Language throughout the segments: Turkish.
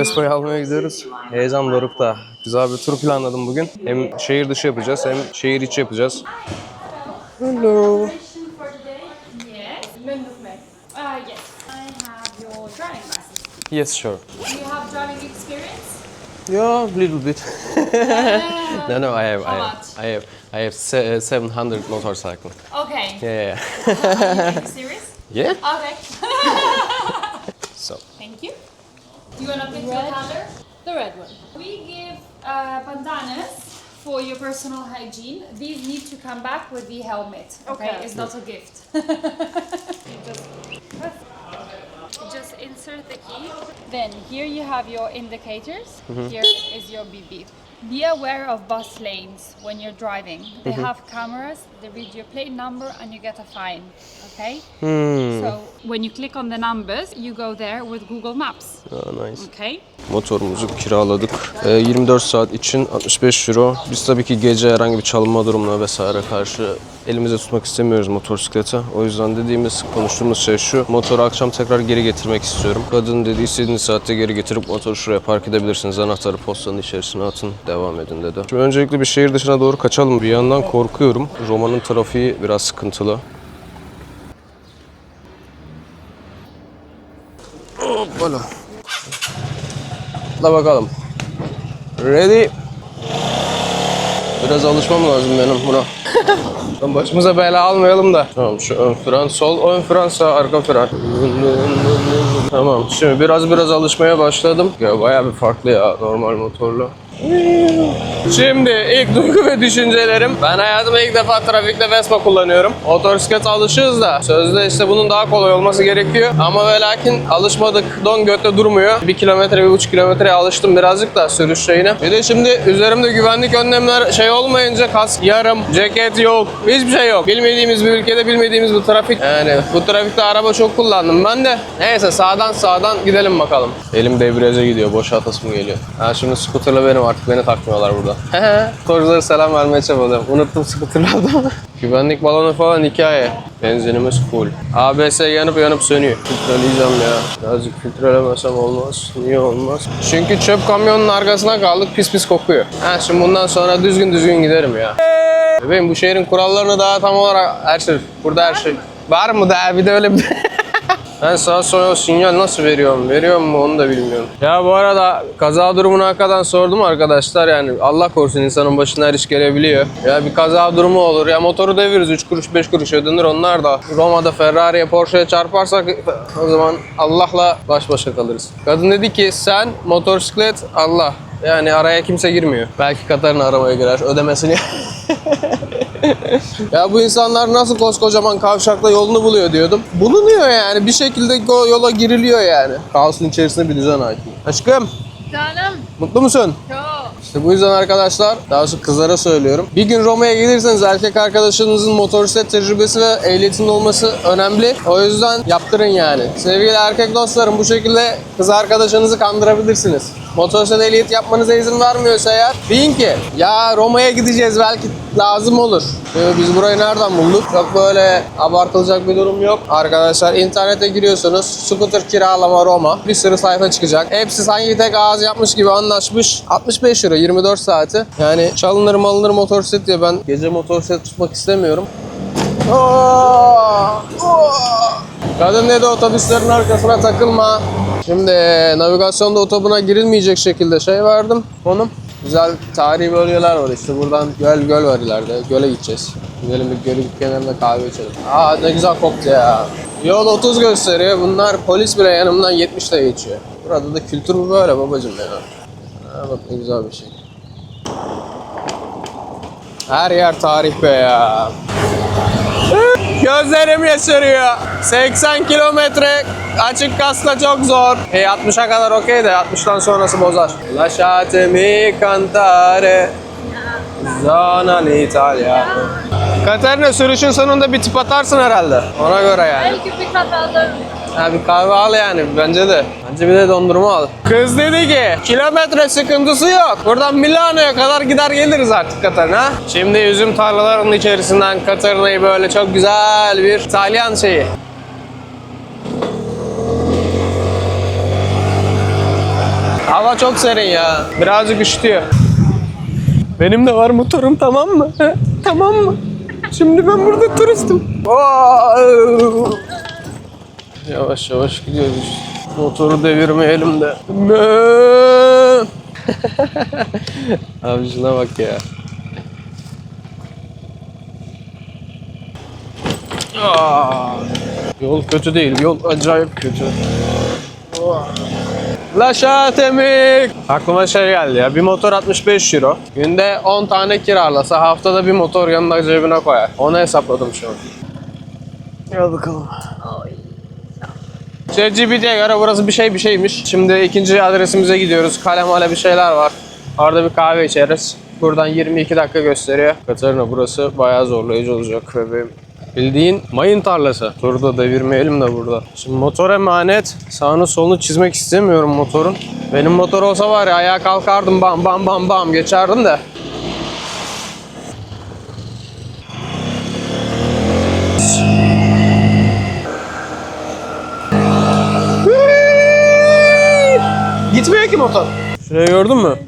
Vespa'yı almaya gidiyoruz. Heyecan dorukta. Güzel bir tur planladım bugün. Hem şehir dışı yapacağız hem şehir içi yapacağız. Hello. Yes. Yes. I have your driving license. Yes, sure. Do you have driving experience? Yeah, little bit. No, I have. How much? I have 700 motorcycle. Okay. Yeah. Are you serious? Yeah. Okay. So. Thank you. Do you want to pick your color? The red one. We give bandanas for your personal hygiene. These need to come back with the helmet. Okay, it's not a gift. Just insert the key. Then here you have your indicators. Here is your BB. Be aware of bus lanes when you're driving. They have cameras, they read your plate number and you get a fine. Okay? So when you click on the numbers, you go there with Google Maps. Oh, nice. Okay? Motorumuzu kiraladık. 24 saat için 65 euro. Biz tabii ki gece herhangi bir çalınma durumuna vesaire karşı elimize tutmak istemiyoruz motosikleti. O yüzden konuştuğumuz şey şu. Motoru akşam tekrar geri getirmek istiyorum. Kadın dedi istediğiniz saatte geri getirip motoru şuraya park edebilirsiniz. Anahtarı postanın içerisine atın. Devam edin dedi. Şimdi öncelikle bir şehir dışına doğru kaçalım. Bir yandan korkuyorum. Roma'nın trafiği biraz sıkıntılı. Hoppala. Hadi bakalım. Ready. Biraz alışmam lazım benim buna. Başımıza bela almayalım da. Tamam, şu ön fren sol, ön fren sağ, arka fren. Tamam, şimdi biraz alışmaya başladım. Ya bayağı bir farklı ya normal motorla. Şimdi ilk duygu ve düşüncelerim. Ben hayatımda ilk defa trafikte Vespa kullanıyorum. Motosiklete alışığız da sözde işte bunun daha kolay olması gerekiyor. Ama ve lakin alışmadık. Don götte durmuyor. 1 kilometre, 1,5 kilometreye alıştım birazcık da sürüş şeyine. Bir de şimdi üzerimde güvenlik önlemler şey olmayınca kask yarım, ceket yok, hiçbir şey yok. Bilmediğimiz bir ülkede bilmediğimiz bir trafik. Yani bu trafikte araba çok kullandım ben de. Neyse sağdan gidelim bakalım. Elim debriyaja gidiyor. Boş atasım geliyor. Ha şimdi scooter'la benim artık beni takmıyorlar burada. Motorculara selam vermeye çabalıyorum. Unuttum scooter'lardan. Güvenlik balonu falan hikaye. Benzinimiz full. ABS yanıp sönüyor. Filtreleyeceğim ya. Birazcık filtrelemesem olmaz. Niye olmaz? Çünkü çöp kamyonun arkasına kaldık. Pis kokuyor. Ha şimdi bundan sonra düzgün giderim ya. Bebeğim bu şehrin kurallarını daha tam olarak burada her şey. Var mı daha bir de öyle bir Ben sağa sola sinyal nasıl veriyorum? Veriyor mu onu da bilmiyorum. Ya bu arada kaza durumunu hakikaten sordum arkadaşlar. Yani Allah korusun insanın başına her iş gelebiliyor. Ya bir kaza durumu olur. Ya motoru deviririz 3 kuruş 5 kuruş ödenir onlar da. Roma'da Ferrari'ye Porsche'ye çarparsak o zaman Allah'la baş başa kalırız. Kadın dedi ki sen motosiklet Allah. Yani araya kimse girmiyor. Belki Katar'ın arabaya girer ödemesini. Ya bu insanlar nasıl koskocaman kavşakla yolunu buluyor diyordum. Bulunuyor yani. Bir şekilde yola giriliyor yani. Kaosun içerisinde bir düzen ait. Aşkım. Canım. Mutlu musun? Çok. İşte bu yüzden arkadaşlar, daha doğrusu kızlara söylüyorum. Bir gün Roma'ya gelirseniz erkek arkadaşınızın motosiklet tecrübesi ve ehliyetinin olması önemli. O yüzden yaptırın yani. Sevgili erkek dostlarım bu şekilde kız arkadaşınızı kandırabilirsiniz. Motosiklet ehliyet yapmanıza izin vermiyorsa eğer deyin ki ya Roma'ya gideceğiz belki lazım olur. Biz burayı nereden bulduk? Çok böyle abartılacak bir durum yok. Arkadaşlar internete giriyorsunuz. Scooter kiralama Roma. Bir sürü sayfa çıkacak. Hepsi sanki tek ağız yapmış gibi anlaşmış. 65 euro 24 saati. Yani çalınır malınır motosiklet diye ben gece motosiklet tutmak istemiyorum. Kadın dedi otobüslerin arkasına takılma. Şimdi navigasyonda otobuna girilmeyecek şekilde şey verdim. Konum. Güzel tarihi bölgeler var işte. Buradan göl var ileride. Göle gideceğiz. Gidelim bir gölün kenarında kahve içelim. Aa ne güzel koktu ya. Yol 30 gösteriyor. Bunlar polis bile yanımdan 70'le geçiyor. Burada da kültür bu böyle babacım ya. Ha, bak ne güzel bir şey. Her yer tarih be ya. Gözlerim yaşarıyor. 80 kilometre açık kasla çok zor. 60'a kadar okey de 60'tan sonrası bozar. Lasciatemi cantare zona l'Italia. Katerina sürüşün sonunda bir tip atarsın herhalde. Ona göre yani. Belki bir kat alırım. Ha bir kahve al yani bence de. Bence bir de dondurma al. Kız dedi ki kilometre sıkıntısı yok. Buradan Milano'ya kadar gider geliriz artık Katarina. Şimdi üzüm tarlalarının içerisinden Katarina'yı böyle çok güzel bir İtalyan şeyi. Hava çok serin ya. Birazcık üşütüyor. Benim de var motorum, tamam mı? He? Tamam mı? Şimdi ben burada turistim. Yavaş yavaş gidiyoruz. Motoru devirmeyelim de. Abi şuna bak ya. Yol kötü değil, yol acayip kötü. Laşa temik. Aklıma şey geldi ya, bir motor 65 euro. Günde 10 tane kiralasa haftada bir motor yanına cebine koyar. Onu hesapladım şu an. Gel bakalım. ChatGPT'ye göre burası bir şeymiş. Şimdi ikinci adresimize gidiyoruz. Kalemale bir şeyler var. Orada bir kahve içeriz. Buradan 22 dakika gösteriyor. Katarina, burası bayağı zorlayıcı olacak bebeğim. Bildiğin mayın tarlası. Burada devirmeyelim de burada. Şimdi motor emanet. Sağını solunu çizmek istemiyorum motorun. Benim motor olsa var ya, ayağa kalkardım, bam bam bam bam geçerdim de. Gitmiyor ki motor. Şurayı gördün mü?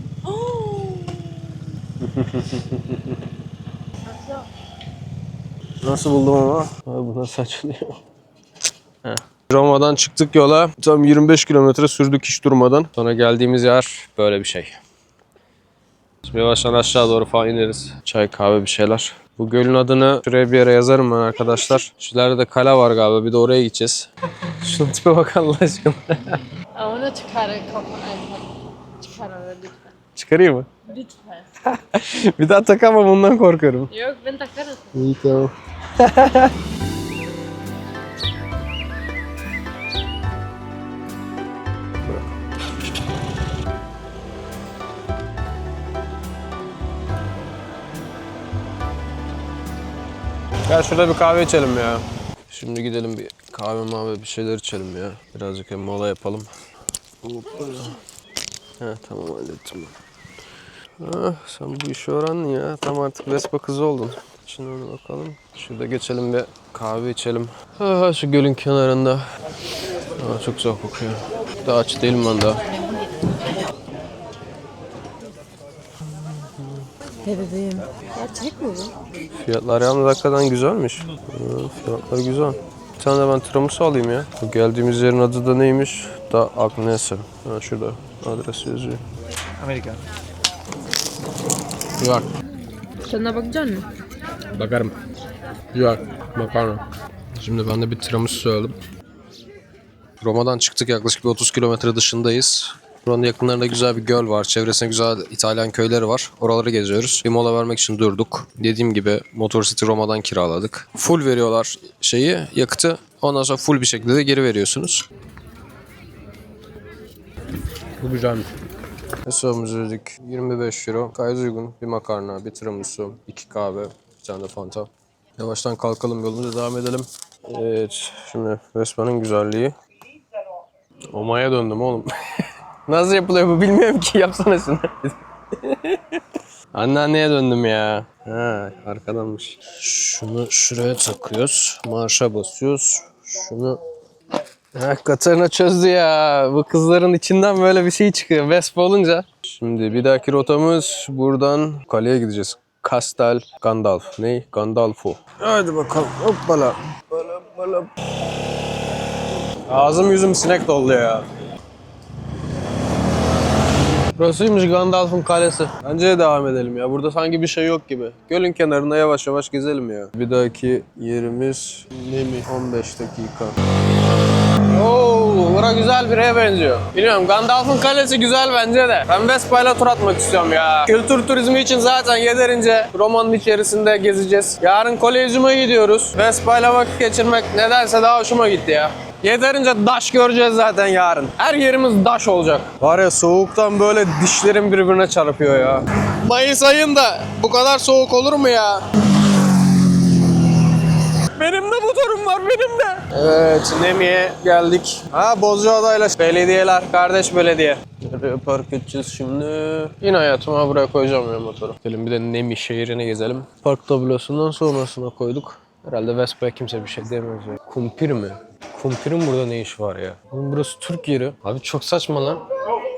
Nasıl buldum ama? Abi bu nasıl açılıyor? Roma'dan çıktık yola. Tam 25 kilometre sürdük hiç durmadan. Sonra geldiğimiz yer böyle bir şey. Şimdi yavaştan aşağı doğru falan ineriz. Çay, kahve, bir şeyler. Bu gölün adını şuraya bir yere yazarım ben arkadaşlar. Şurada da kale var galiba. Bir de oraya gideceğiz. Şunun tipe bak Allah aşkına. Onu çıkaralım lütfen. Çıkarayım mı? Lütfen. Bir daha takamam, ondan korkuyorum. Yok, ben takarım. İyi, tamam. Gel şurada bir kahve içelim ya. Şimdi gidelim bir kahve mavi bir şeyler içelim ya. Birazcık hem mola yapalım. He, tamam hallettim. Ah, sen bu işi öğrendin ya. Tam artık Vespa kızı oldun. Şimdi ona bakalım. Şurada geçelim bir kahve içelim. Ah, şu gölün kenarında. Ah, çok güzel kokuyor. Daha aç değilim ben daha. Bebeğim. Gerçek mi bu? Fiyatlar yalnız hakikaten güzelmiş. Fiyatlar güzel. Bir tane de ben tiramisu alayım ya. Bu geldiğimiz yerin adı da neymiş? Da Agnese. Ha, şurada adres yazıyor. Amerika. Yok. Tadına bakacak mısın? Bakarım. Yok. Makarna. Şimdi ben de bir tiramisu aldım. Roma'dan çıktık, yaklaşık bir 30 kilometre dışındayız. Buranın yakınlarında güzel bir göl var. Çevresinde güzel İtalyan köyleri var. Oraları geziyoruz. Bir mola vermek için durduk. Dediğim gibi Motor City Roma'dan kiraladık. Full veriyorlar yakıtı. Ondan sonra full bir şekilde de geri veriyorsunuz. Bu güzelmiş. Hesabımızı ödedik. 25 euro. Gayet uygun. Bir makarna, bir tiramisu, 2 kahve, bir tane de fanta. Yavaştan kalkalım, yolumuza devam edelim. Evet. Şimdi Vespa'nın güzelliği. Omaya döndüm oğlum. Nasıl yapılıyor bu bilmiyorum ki, yapsana şunu. Anneanneye döndüm ya. Ha, arkadanmış. Şunu şuraya takıyoruz. Marşa basıyoruz. Şunu... Ha, Katarina çözdü ya. Bu kızların içinden böyle bir şey çıkıyor Vespa olunca. Şimdi bir dahaki rotamız buradan kaleye gideceğiz. Castel Gandalf. Ney? Gandalfo. Hadi bakalım. Hoppala. Hoppala. Ağzım yüzüm sinek doldu ya. Burasıymış Gandalf'ın kalesi. Bence de devam edelim ya. Burada sanki bir şey yok gibi. Gölün kenarında yavaş yavaş gezelim ya. Bir dahaki yerimiz ne mi? 15 dakika. Oo, bura güzel bir yere benziyor. Bilmiyorum, Gandalf'ın kalesi güzel bence de. Ben Vespa'yla tur atmak istiyorum ya. Kültür turizmi için zaten yeterince Roma'nın içerisinde gezeceğiz. Yarın Kolezyum'a gidiyoruz. Vespa'yla vakit geçirmek nedense daha hoşuma gitti ya. Yeterince daş göreceğiz zaten yarın. Her yerimiz daş olacak. Var ya, soğuktan böyle dişlerim birbirine çarpıyor ya. Mayıs ayında bu kadar soğuk olur mu ya? Benim de motorum var, benim de. Evet, Nemi'ye geldik. Ha, Bozcaada'yla belediyeler, kardeş belediye. Nereye park edeceğiz şimdi? Yine hayatıma buraya koyacağım ya motoru. Gelin bir de Nemi şehrini gezelim. Park tablosundan sonrasına koyduk. Herhalde Vespa'ya kimse bir şey demiyor. Kumpir mi? Kumpir'in burada ne işi var ya? Oğlum burası Türk yeri. Abi çok saçma lan.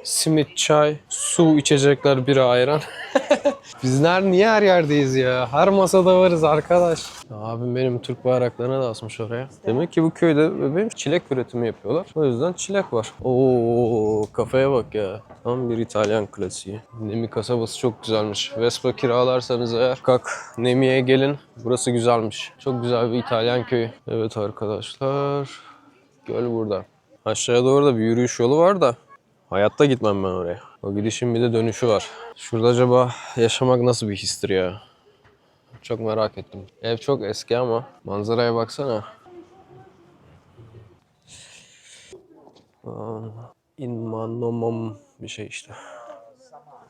Simit, çay, su, içecekler, bira, ayran. Bizler niye her yerdeyiz ya? Her masada varız arkadaş. Abim benim Türk bayraklarını da asmış oraya. Demek ki bu köyde bebeğim çilek üretimi yapıyorlar. O yüzden çilek var. Oo, kafaya bak ya. Tam bir İtalyan klasiği. Nemi kasabası çok güzelmiş. Vespa kiralarsanız eğer kalk Nemi'ye gelin. Burası güzelmiş. Çok güzel bir İtalyan köyü. Evet arkadaşlar. Göl burada. Aşağıya doğru da bir yürüyüş yolu var da hayatta gitmem ben oraya. O gidişin bir de dönüşü var. Şurada acaba yaşamak nasıl bir histir ya? Çok merak ettim. Ev çok eski ama manzaraya baksana. İnmanomom bir şey işte.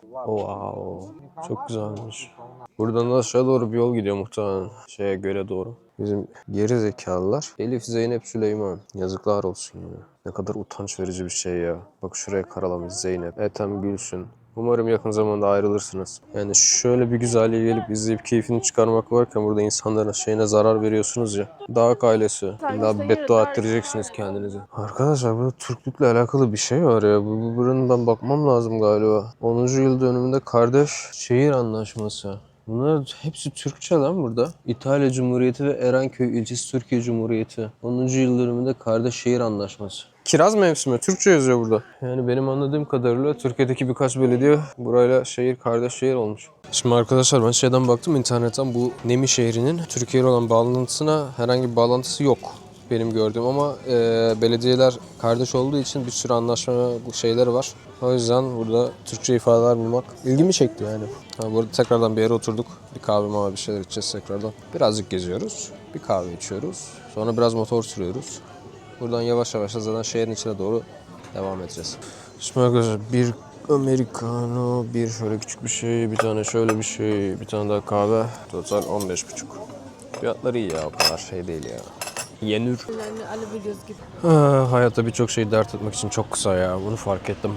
Wow. Çok güzelmiş. Buradan da aşağı doğru bir yol gidiyor muhtemelen. Şeye göle doğru. Bizim geri zekalılar. Elif, Zeynep, Süleyman. Yazıklar olsun ya. Ne kadar utanç verici bir şey ya. Bak şuraya karalamış Zeynep. Ethem, Gülsün. Umarım yakın zamanda ayrılırsınız. Yani şöyle bir güzelliği gelip izleyip keyfini çıkarmak varken burada insanların şeyine zarar veriyorsunuz ya. Dağık ailesi. Daha beddua ettireceksiniz kendinizi. Arkadaşlar burada Türklükle alakalı bir şey var ya. Buranın ben bakmam lazım galiba. 10. yıl dönümünde kardeş şehir anlaşması. Bunlar hepsi Türkçe lan burada. İtalya Cumhuriyeti ve Erenköy ilçesi Türkiye Cumhuriyeti. 10. yıl dönümünde kardeş şehir anlaşması. Kiraz mevsimi. Türkçe yazıyor burada. Yani benim anladığım kadarıyla Türkiye'deki birkaç belediye burayla şehir kardeş şehir olmuş. Şimdi arkadaşlar ben şeyden baktım internetten, bu Nemi şehrinin Türkiye ile olan bağlantısına herhangi bir bağlantısı yok benim gördüğüm ama belediyeler kardeş olduğu için bir sürü anlaşma şeyleri var. O yüzden burada Türkçe ifadeler bulmak ilgimi çekti yani. Burada tekrardan bir yere oturduk. Bir kahve mava bir şeyler içeceğiz tekrardan. Birazcık geziyoruz. Bir kahve içiyoruz. Sonra biraz motor sürüyoruz. Buradan yavaş yavaş zaten şehrin içine doğru devam edeceğiz. Şimdi arkadaşlar bir Americano, bir şöyle küçük bir şey, bir tane şöyle bir şey, bir tane daha kahve. Total 15,5. Fiyatlar iyi ya, o kadar şey değil ya. Yenür. Yani Ali biliyoruz gibi. Hayatta birçok şeyi dert etmek için çok kısa ya, bunu fark ettim.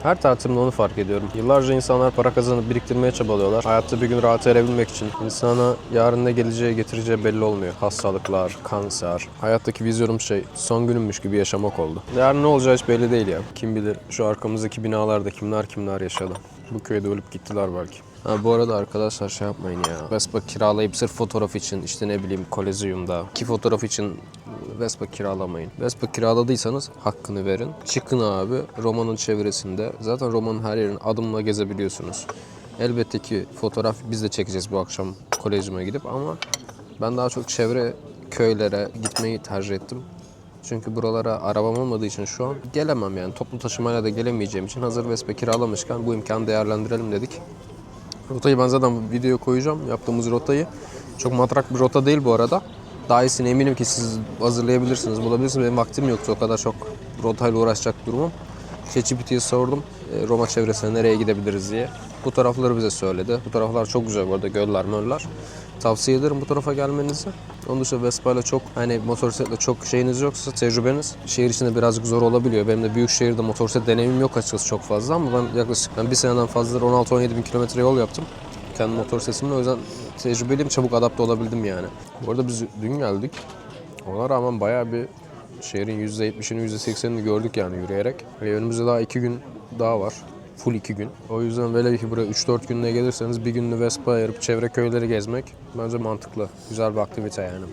Her tatilimde onu fark ediyorum. Yıllarca insanlar para kazanıp biriktirmeye çabalıyorlar. Hayatta bir gün rahat edebilmek için. İnsana yarın ne geleceği getireceği belli olmuyor. Hastalıklar, kanser. Hayattaki vizyonum son günümmüş gibi yaşamak oldu. Yarın ne olacağı hiç belli değil ya. Kim bilir şu arkamızdaki binalarda kimler yaşadı. Bu köyde ölüp gittiler belki. Bu arada arkadaşlar şey yapmayın ya. Vespa kiralayıp sırf fotoğraf için işte ne bileyim Kolezyum'da ki fotoğraf için Vespa kiralamayın. Vespa kiraladıysanız hakkını verin. Çıkın abi Roma'nın çevresinde. Zaten Roma'nın her yerini adımla gezebiliyorsunuz. Elbette ki fotoğraf biz de çekeceğiz bu akşam Kolezyum'a gidip ama ben daha çok çevre köylere gitmeyi tercih ettim. Çünkü buralara arabam olmadığı için şu an gelemem yani. Toplu taşımayla da gelemeyeceğim için hazır Vespa kiralamışken bu imkanı değerlendirelim dedik. Rotayı ben zaten video koyacağım. Yaptığımız rotayı. Çok matrak bir rota değil bu arada. Daha iyisini eminim ki siz hazırlayabilirsiniz, bulabilirsiniz. Benim vaktim yoktu o kadar çok rotayla uğraşacak durumum. ChatGPT'ye sordum Roma çevresine nereye gidebiliriz diye. Bu tarafları bize söyledi. Bu taraflar çok güzel bu arada, göller, möller. Tavsiye ederim bu tarafa gelmenizi. Onun dışında Vespa'yla çok motosikletle çok şeyiniz yoksa tecrübeniz şehir içinde birazcık zor olabiliyor. Benim de büyük şehirde motosiklet deneyimim yok açıkçası çok fazla ama ben bir seneden fazladır 16-17 bin kilometre yol yaptım. Kendi motosikletimle, o yüzden tecrübeliyim, çabuk adapte olabildim yani. Bu arada biz dün geldik. Ona rağmen bayağı bir şehrin %70'ini %80'ini gördük yani yürüyerek. Ve önümüzde daha 2 gün daha var. Full 2 gün. O yüzden velev ki buraya 3-4 günde gelirseniz bir gününü Vespa ayırıp çevre köyleri gezmek bence mantıklı. Güzel bir aktivite yani.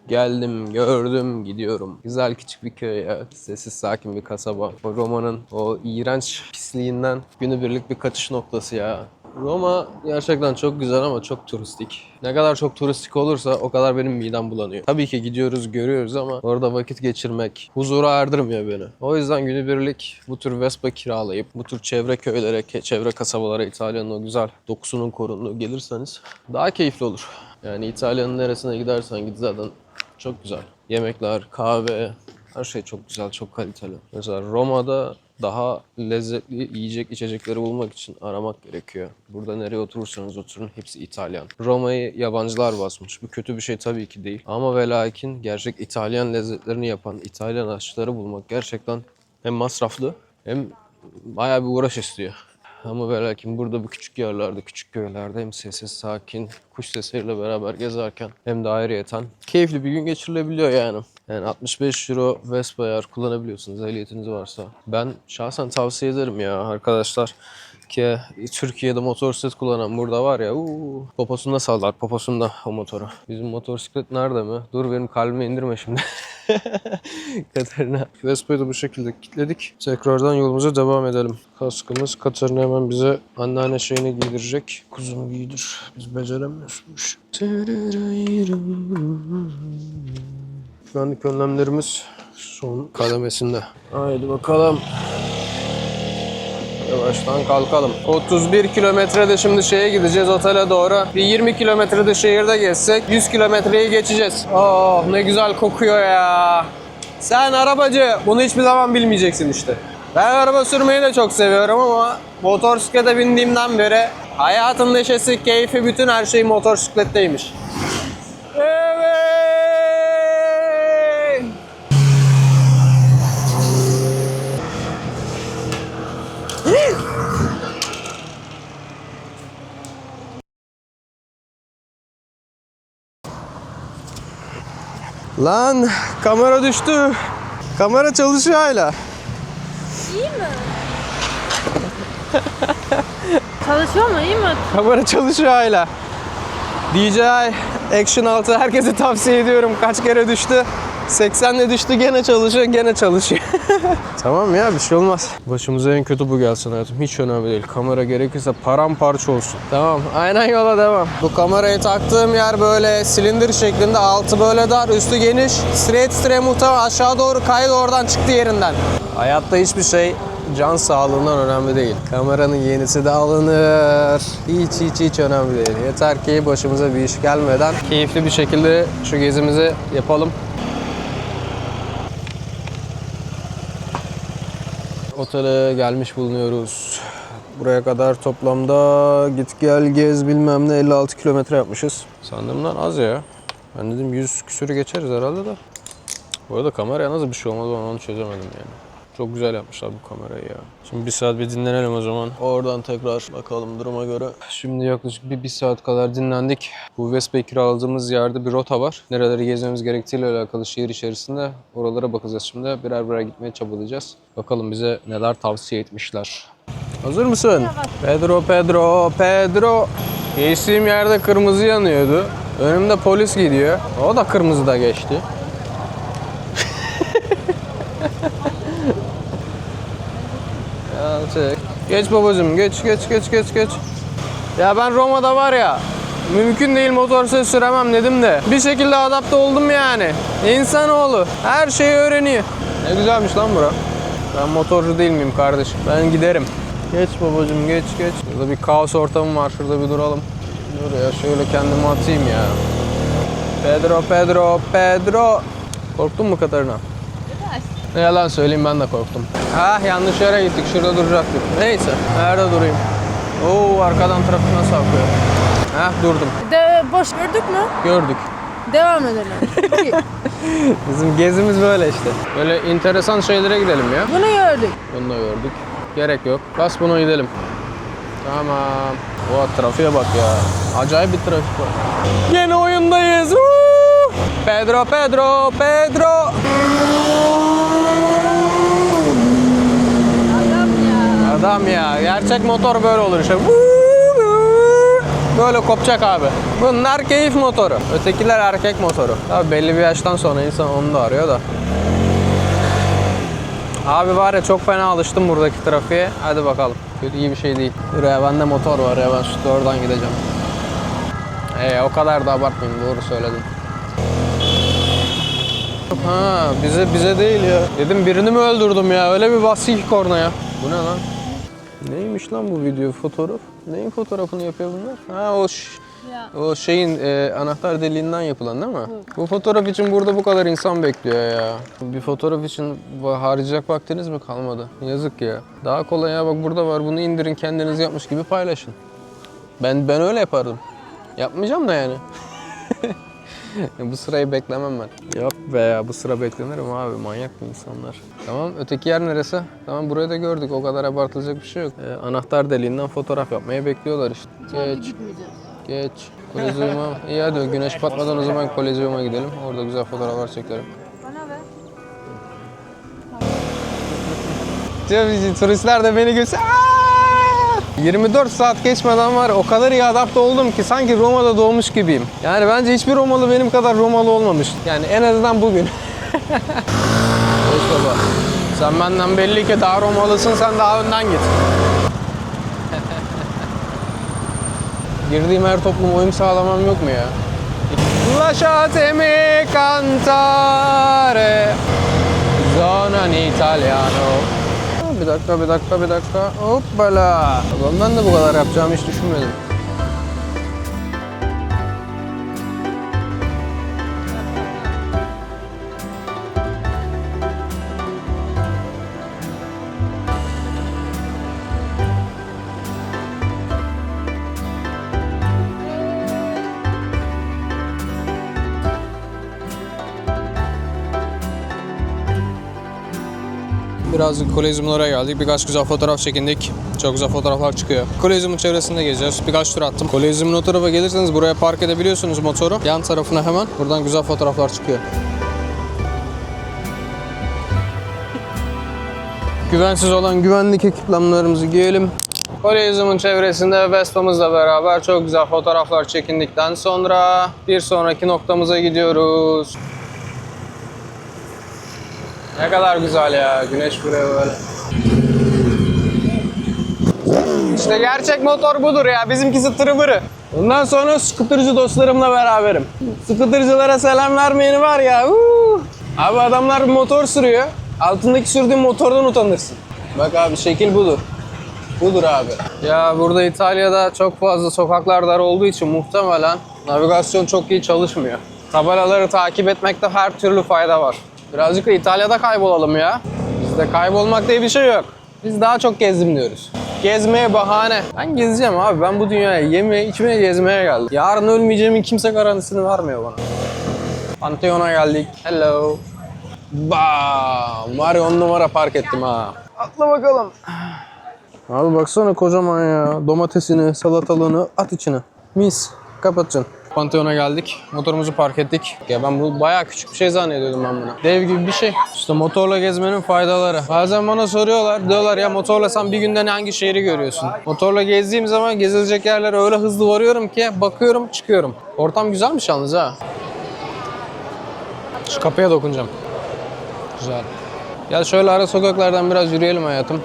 Geldim, gördüm, gidiyorum. Güzel küçük bir köy ya. Sessiz, sakin bir kasaba. O Roma'nın o iğrenç pisliğinden günübirlik bir kaçış noktası ya. Roma gerçekten çok güzel ama çok turistik. Ne kadar çok turistik olursa o kadar benim midem bulanıyor. Tabii ki gidiyoruz, görüyoruz ama orada vakit geçirmek huzura erdirmiyor beni. O yüzden günübirlik bu tür Vespa kiralayıp bu tür çevre köylere, çevre kasabalara İtalya'nın o güzel dokusunun korunduğu gelirseniz daha keyifli olur. Yani İtalya'nın neresine gidersen git zaten çok güzel. Yemekler, kahve, her şey çok güzel, çok kaliteli. Mesela Roma'da daha lezzetli yiyecek, içecekleri bulmak için aramak gerekiyor. Burada nereye oturursanız oturun hepsi İtalyan. Roma'yı yabancılar basmış. Bu kötü bir şey tabii ki değil. Ama ve lakin gerçek İtalyan lezzetlerini yapan İtalyan aşçıları bulmak gerçekten hem masraflı hem bayağı bir uğraş istiyor. Ama ve lakin burada bu küçük yerlerde, küçük köylerde hem sessiz, sakin, kuş sesleriyle beraber gezerken hem de ayrıyeten keyifli bir gün geçirilebiliyor yani. Yani 65 euro Vespa eğer kullanabiliyorsunuz, ehliyetiniz varsa. Ben şahsen tavsiye ederim ya arkadaşlar. Ki Türkiye'de motosiklet kullanan burada var ya, poposunda sallar, poposunda o motoru. Bizim motosiklet nerede mi? Dur benim kalbime indirme şimdi. Katerina. Vespa'yı da bu şekilde kilitledik. Tekrardan yolumuza devam edelim. Kaskımız Katerina hemen bize anneanne şeyini giydirecek. Kuzumu giydir. Biz beceremiyoruz bu işi. Güvenlik önlemlerimiz son kademesinde. Haydi bakalım. Yavaştan kalkalım. 31 kilometrede şimdi şeye gideceğiz, otele doğru. Bir 20 kilometrede şehirde gezsek 100 kilometreyi geçeceğiz. Oh ne güzel kokuyor ya. Sen arabacı bunu hiçbir zaman bilmeyeceksin işte. Ben araba sürmeyi de çok seviyorum ama motosiklete bindiğimden beri hayatın neşesi, keyfi, bütün her şey motosikletteymiş. Evet. Lan kamera düştü. Kamera çalışıyor hala. İyi mi? Çalışıyor mu? İyi mi? Kamera çalışıyor hala. DJI Action 6 herkese tavsiye ediyorum. Kaç kere düştü. 80'le düştü, gene çalışıyor, gene çalışıyor. Tamam ya, bir şey olmaz. Başımıza en kötü bu gelsin hayatım. Hiç önemli değil. Kamera gerekirse paramparça olsun. Tamam, aynen yola devam. Bu kamerayı taktığım yer böyle silindir şeklinde. Altı böyle dar, üstü geniş. Straight muhtemelen aşağı doğru kaydı, oradan çıktı yerinden. Hayatta hiçbir şey can sağlığından önemli değil. Kameranın yenisi de alınır. Hiç önemli değil. Yeter ki başımıza bir iş gelmeden keyifli bir şekilde şu gezimizi yapalım. Otele gelmiş bulunuyoruz. Buraya kadar toplamda git gel gez bilmem ne 56 kilometre yapmışız. Sandığımdan az ya. Ben dedim 100 küsürü geçeriz herhalde de. Bu arada kameraya nasıl bir şey olmadı ben onu çözemedim yani. Çok güzel yapmışlar bu kamerayı ya. Şimdi bir saat bir dinlenelim o zaman. Oradan tekrar bakalım duruma göre. Şimdi yaklaşık bir saat kadar dinlendik. Bu Vespa'yı kiraladığımız yerde bir rota var. Nereleri gezmemiz gerektiğiyle alakalı şehir içerisinde. Oralara bakacağız şimdi. Birer gitmeye çabalayacağız. Bakalım bize neler tavsiye etmişler. Hazır mısın? Pedro. Geçtiğim yerde kırmızı yanıyordu. Önümde polis gidiyor. O da kırmızıda geçti. Geç babacığım, geç. Ya ben Roma'da var ya, mümkün değil motosiklet süremem dedim de bir şekilde adapte oldum yani. İnsanoğlu her şeyi öğreniyor. Ne güzelmiş lan bura. Ben motorcu değil miyim kardeşim? Ben giderim. Geç babacığım, geç. Burada bir kaos ortamı var, şurada bir duralım. Dur ya, şöyle kendimi atayım ya. Pedro. Korktun mu Katarina? Ne yalan söyleyeyim, ben de korktum. Yanlış yere gittik. Şurada duracaktık. Neyse. Nerede durayım? Oo, arkadan trafik nasıl akıyor? Durdum. Boş gördük mü? Gördük. Devam edelim. Bizim gezimiz böyle işte. Böyle enteresan şeylere gidelim ya. Bunu gördük. Bunu da gördük. Gerek yok. Bas bunu gidelim. Tamam. O trafiğe bak ya. Acayip bir trafik var. Yeni oyundayız. Pedro. Adam ya. Gerçek motor böyle olur işte. Böyle kopacak abi. Bunlar keyif motoru. Ötekiler erkek motoru. Tabii belli bir yaştan sonra insan onu da arıyor da. Abi var ya, çok fena alıştım buradaki trafiğe. Hadi bakalım. Kötü iyi bir şey değil. Buraya bende motor var ya, ben şu oradan gideceğim. O kadar da abartmayın, doğru söyledin. Bize değil ya. Dedim birini mi öldürdüm ya? Öyle bir bastı ki kornaya. Bu ne lan? Neymiş lan bu video fotoğraf? Neyin fotoğrafını yapıyor bunlar? O şeyin anahtar deliğinden yapılan değil mi? Bu fotoğraf için burada bu kadar insan bekliyor ya. Bir fotoğraf için harcayacak vaktiniz mi kalmadı? Yazık ya. Daha kolay ya, bak burada var, bunu indirin kendiniz yapmış gibi paylaşın. Ben öyle yapardım. Yapmayacağım da yani. Bu sırayı beklemem ben. Yok be ya, bu sıra beklenir mi abi? Manyak mı insanlar? Tamam, öteki yer neresi? Tamam, burayı da gördük. O kadar abartılacak bir şey yok. Anahtar deliğinden fotoğraf yapmaya bekliyorlar işte. Geç. Kolezyuma. İyi hadi, güneş batmadan o zaman Kolezyuma gidelim. Orada güzel fotoğraflar çekelim. Bana anlatıyor. Turistler de beni görse 24 saat geçmeden var o kadar iyi adapte oldum ki sanki Roma'da doğmuş gibiyim. Yani bence hiçbir Romalı benim kadar Romalı olmamış. Yani en azından bugün. Hoş baba. Sen benden belli ki daha Romalısın, sen daha önden git. Girdiğim her topluma uyum sağlamam yok mu ya? Lasciatemi cantare Zona in italiano. Bir dakika. Hoppala. Ben de bu kadar yapacağımı hiç düşünmedim. Birazcık Kolezyum'un oraya geldik. Birkaç güzel fotoğraf çekindik. Çok güzel fotoğraflar çıkıyor. Kolezyum'un çevresinde geziyoruz. Birkaç tur attım. Kolezyum'un o tarafa gelirseniz buraya park edebiliyorsunuz motoru. Yan tarafına hemen. Buradan güzel fotoğraflar çıkıyor. Güvensiz olan güvenlik ekipmanlarımızı giyelim. Kolezyum'un çevresinde Vespa'mızla beraber çok güzel fotoğraflar çekindikten sonra bir sonraki noktamıza gidiyoruz. Ne kadar güzel ya, güneş buraya böyle. İşte gerçek motor budur ya, bizimkisi tırıvırı. Bundan sonra skuterci dostlarımla beraberim. Skutercılara selam vermeyeni var ya. Abi adamlar bir motor sürüyor, altındaki sürdüğün motordan utanırsın. Bak abi şekil budur. Budur abi. Ya burada İtalya'da çok fazla sokaklar dar olduğu için muhtemelen navigasyon çok iyi çalışmıyor. Tabelaları takip etmekte her türlü fayda var. Birazcık da İtalya'da kaybolalım ya. Bizde kaybolmak diye bir şey yok. Biz daha çok gezdim diyoruz. Gezmeye bahane. Ben gezeceğim abi. Ben bu dünyaya yemeye, içmeye, gezmeye geldim. Yarın ölmeyeceğimin kimse garantisini vermiyor bana. Pantheon'a geldik. Hello. Bam. Var ya 10 numara park ettim ha. Atla bakalım. Abi baksana kocaman ya. Domatesini, salatalığını at içine. Mis. Kapatacaksın. Pantheon'a geldik. Motorumuzu park ettik. Ya ben bu bayağı küçük bir şey zannediyordum ben bunu. Dev gibi bir şey. İşte motorla gezmenin faydaları. Bazen bana soruyorlar. Diyorlar ya motorla sen bir günde hangi şehri görüyorsun? Motorla gezdiğim zaman gezilecek yerlere öyle hızlı varıyorum ki bakıyorum çıkıyorum. Ortam güzelmiş yalnız ha. Şu kapıya dokunacağım. Güzel. Gel şöyle ara sokaklardan biraz yürüyelim hayatım.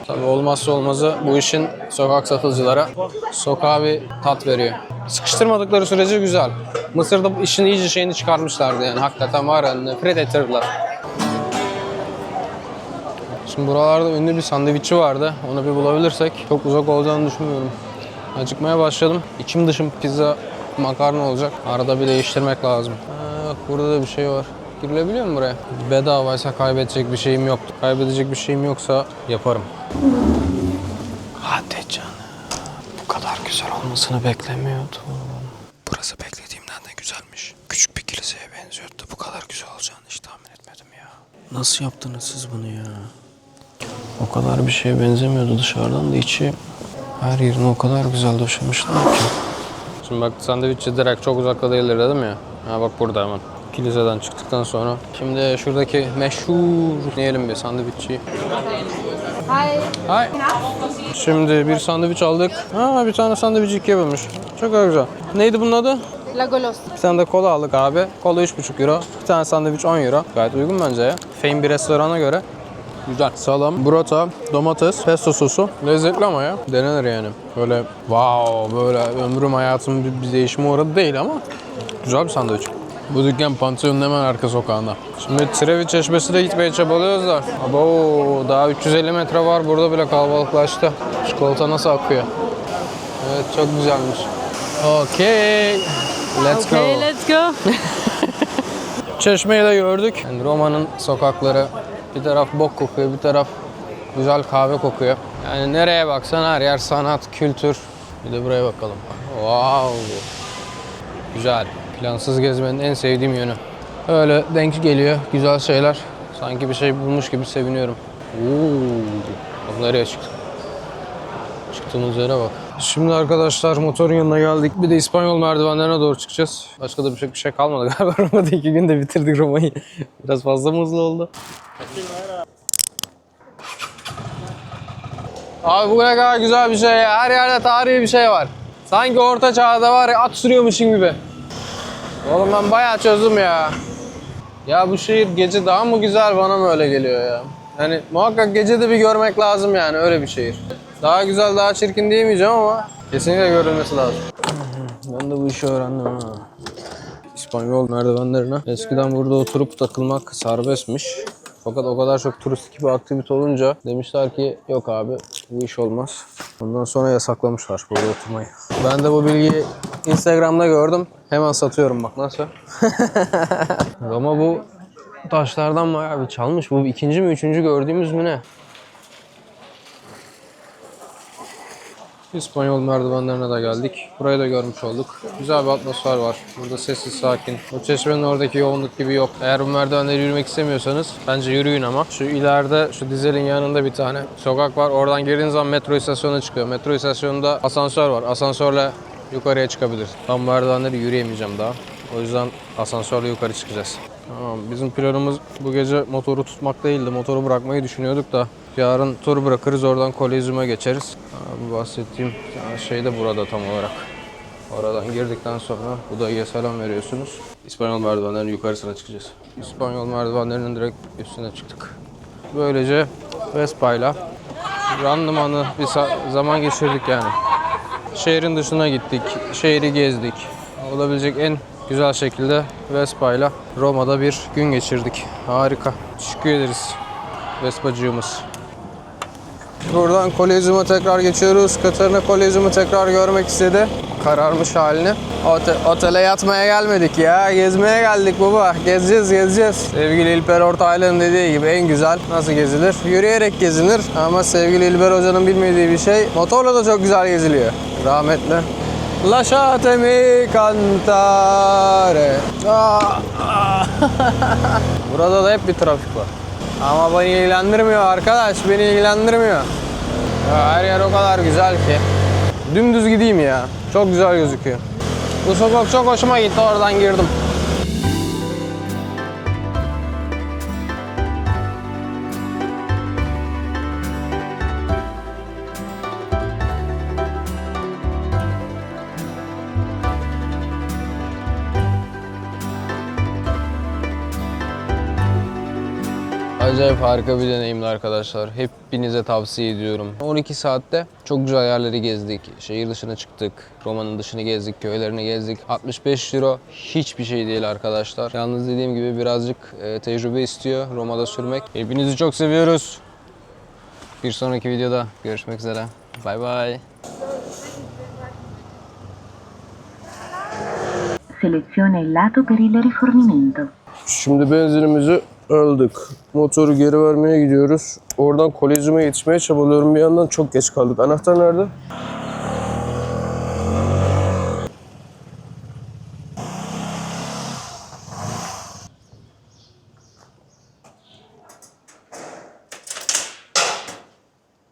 Tabii olmazsa olmazı bu işin sokak satıcılara sokağa bir tat veriyor. Sıkıştırmadıkları sürece güzel. Mısır'da işin iyice şeyini çıkarmışlardı yani hakikaten var ya nefret ettirdiler. Şimdi buralarda ünlü bir sandviççi vardı. Onu bir bulabilirsek çok uzak olacağını düşünmüyorum. Acıkmaya başladım. İçim dışım pizza, makarna olacak. Arada bir değiştirmek lazım. Bak burada da bir şey var. Girilebiliyor mu buraya? Bedavaysa kaybedecek bir şeyim yoktu. Kaybedecek bir şeyim yoksa yaparım. Hadi canım. Bu kadar güzel olmasını beklemiyordum. Burası beklediğimden de güzelmiş. Küçük bir kiliseye benziyordu. Bu kadar güzel olacağını hiç tahmin etmedim ya. Nasıl yaptınız siz bunu ya? O kadar bir şeye benzemiyordu dışarıdan da içi. Her yerini o kadar güzel döşemişler ki. Şimdi bak sandviççi direkt çok uzakta değildir dedim ya. Ha bak burada hemen. Kiliseden çıktıktan sonra. Şimdi şuradaki meşhur yiyelim bir sandviççiyi. Hi. Şimdi bir sandviç aldık. Ha bir tane sandviç ikiye bölmüş. Çok güzel. Neydi bunun adı? La Golos. Bir tane de kola aldık abi. Kola 3,5 euro. Bir tane sandviç 10 euro. Gayet uygun bence ya. Fame bir restorana göre. Güzel. Salam, burrata, domates, pesto sosu. Lezzetli ama ya. Denenir yani. Böyle wow böyle ömrüm hayatımın bir değişime uğradı değil ama güzel bir sandviç. Bu dükkan Pantheon'un hemen arka sokağında. Şimdi Trevi Çeşmesi'ne gitmeye çabalıyoruz da. Abo daha 350 metre var burada bile kalabalıklaştı. Çikolata nasıl akıyor? Evet çok güzelmiş. Okay. Let's go. Okay, let's go. Çeşmeyi de gördük. Yani Roma'nın sokakları bir taraf bok kokuyor, bir taraf güzel kahve kokuyor. Yani nereye baksan her yer sanat, kültür. Bir de buraya bakalım. Wow. Güzel. Plansız gezmenin en sevdiğim yönü. Öyle denk geliyor, güzel şeyler. Sanki bir şey bulmuş gibi seviniyorum. Bak nereye çıktık? Çıktığımız yere bak. Şimdi arkadaşlar motorun yanına geldik. Bir de İspanyol merdivenlerine doğru çıkacağız. Başka da bir şey kalmadı galiba. Roma'da 2 günde bitirdik Roma'yı. Biraz fazla mı hızlı oldu? Abi bu ne kadar güzel bir şey ya. Her yerde tarihi bir şey var. Sanki orta çağda var ya, at sürüyormuşsun gibi. Oğlum ben bayağı çözdüm ya. Ya bu şehir gece daha mı güzel, bana mı öyle geliyor ya? Yani muhakkak gece de bir görmek lazım yani, öyle bir şehir. Daha güzel, daha çirkin diyemeyeceğim ama kesinlikle görülmesi lazım. Ben de bu işi öğrendim ha. İspanyol merdivenlerine. Eskiden burada oturup takılmak serbestmiş. Fakat o kadar çok turistik bir aktivite olunca demişler ki yok abi bu iş olmaz. Ondan sonra yasaklamışlar burada oturmayı. Ben de bu bilgiyi Instagram'da gördüm. Hemen satıyorum bak nasıl. Ama bu taşlardan bayağı bir çalmış. Bu ikinci mi üçüncü gördüğümüz mü ne? İspanyol merdivenlerine de geldik. Burayı da görmüş olduk. Güzel bir atmosfer var. Burada sessiz, sakin. O çeşmenin oradaki yoğunluk gibi yok. Eğer bu merdivenleri yürümek istemiyorsanız bence yürüyün ama. Şu ileride, şu dizelin yanında bir tane sokak var. Oradan girdiğiniz zaman metro istasyonuna çıkıyor. Metro istasyonunda asansör var. Asansörle yukarıya çıkabiliriz. Tam merdivenleri yürüyemeyeceğim daha. O yüzden asansörle yukarı çıkacağız. Tamam, bizim planımız bu gece motoru tutmak değildi. Motoru bırakmayı düşünüyorduk da yarın tur bırakırız, oradan Kolezyum'a geçeriz. Bu bahsettiğim şey de burada tam olarak. Oradan girdikten sonra Budayı'ya selam veriyorsunuz. İspanyol merdivenlerinin yukarısına çıkacağız. İspanyol merdivenlerinin direkt üstüne çıktık. Böylece Vespa'yla randımanlı bir zaman geçirdik yani. Şehrin dışına gittik, şehri gezdik. Olabilecek en güzel şekilde Vespa'yla Roma'da bir gün geçirdik. Harika. Teşekkür ederiz Vespacığımız. Buradan Kolezyum'a tekrar geçiyoruz. Katarina Kolezyum'u tekrar görmek istedi. Kararmış halini. Otele yatmaya gelmedik ya. Gezmeye geldik baba. Gezeceğiz. Sevgili İlper Ortaylı'nın dediği gibi en güzel nasıl gezilir? Yürüyerek gezilir. Ama sevgili İlper Hoca'nın bilmediği bir şey, motorla da çok güzel geziliyor. Rahmetli. Lasciatemi cantare. Burada da hep bir trafik var. Ama beni ilgilendirmiyor arkadaş, beni ilgilendirmiyor. Ya her yer o kadar güzel ki. Dümdüz gideyim ya, çok güzel gözüküyor. Bu sokak çok hoşuma gitti, oradan girdim. Acayip harika bir deneyimdi arkadaşlar. Hepinize tavsiye ediyorum. 12 saatte çok güzel yerleri gezdik. Şehir dışına çıktık. Roma'nın dışını gezdik, köylerini gezdik. 65 euro hiçbir şey değil arkadaşlar. Yalnız dediğim gibi birazcık tecrübe istiyor Roma'da sürmek. Hepinizi çok seviyoruz. Bir sonraki videoda görüşmek üzere. Bay bay. Seleziona il lato per il rifornimento. Şimdi benzinimizi aldık. Motoru geri vermeye gidiyoruz. Oradan Kolezyum'a yetişmeye çabalıyorum. Bir yandan çok geç kaldık. Anahtar nerede?